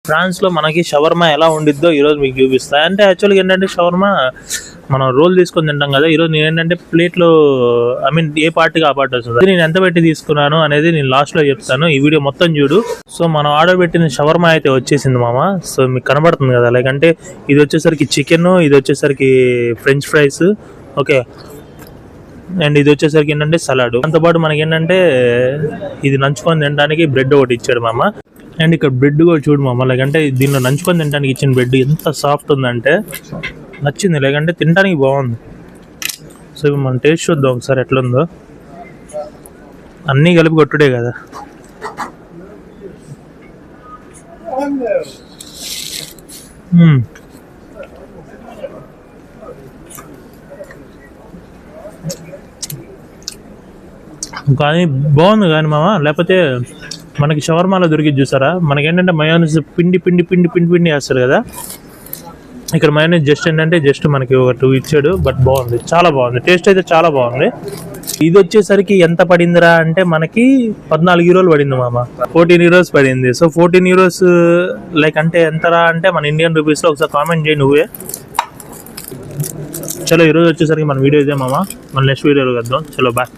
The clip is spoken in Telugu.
ఫ్రాన్స్లో మనకి షవర్మా ఎలా ఉండిద్దో ఈరోజు మీకు చూపిస్తా. అంటే యాక్చువల్గా ఏంటంటే షవర్మా మనం రోల్ తీసుకొని తింటాం కదా, ఈరోజు నేను ఏంటంటే ప్లేట్లో ఏ పార్ట్కి ఆ పార్ట్ వస్తుంది. నేను ఎంత పెట్టి తీసుకున్నాను అనేది నేను లాస్ట్లో చెప్తాను. ఈ వీడియో మొత్తం చూడు. సో మనం ఆర్డర్ పెట్టిన షవర్మా అయితే వచ్చేసింది మామ. సో మీకు కనబడుతుంది కదా, లైక్ అంటే ఇది వచ్చేసరికి చికెన్, ఇది వచ్చేసరికి ఫ్రెంచ్ ఫ్రైస్, ఓకే, అండ్ ఇది వచ్చేసరికి ఏంటంటే సలాడ్. దాంతోపాటు మనకి ఏంటంటే ఇది నంచుకొని తినడానికి బ్రెడ్ ఒకటి ఇచ్చాడు మామ. అండ్ ఇక్కడ బ్రెడ్ కూడా చూడు మామ, లేకంటే దీనిలో నంచుకొని తినడానికి ఇచ్చిన బ్రెడ్ ఎంత సాఫ్ట్ ఉందంటే నచ్చింది, లేకంటే తినడానికి బాగుంది. సో ఇప్పుడు మనం టేస్ట్ చూద్దాం ఒకసారి ఎట్లుందో. అన్నీ కలిపి కొట్టుడే కదా. కానీ బాగుంది కానీ మామ. లేకపోతే మనకి షవర్మాలో దొరికింది చూసారా, మనకేంటంటే మయోనీస్ పిండి పిండి పిండి పిండి పిండి వేస్తారు కదా, ఇక్కడ మయోనీస్ జస్ట్ ఏంటంటే జస్ట్ మనకి ఒక 2 ఇచ్చాడు. బట్ బాగుంది, చాలా బాగుంది, టేస్ట్ అయితే చాలా బాగుంది. ఇది వచ్చేసరికి ఎంత పడిందిరా అంటే మనకి 14 యూరోలు పడింది మామ, 14 యూరోస్ పడింది. సో 14 యూరోస్ లైక్ అంటే ఎంతరా అంటే మన ఇండియన్ రూపీస్లో ఒకసారి కామెంట్ చేయి నువ్వే. చలో ఈరోజు వచ్చేసరికి మన వీడియో ఇదే మామ, మన నెక్స్ట్ వీడియోలో కద్దాం. చలో బాయ్.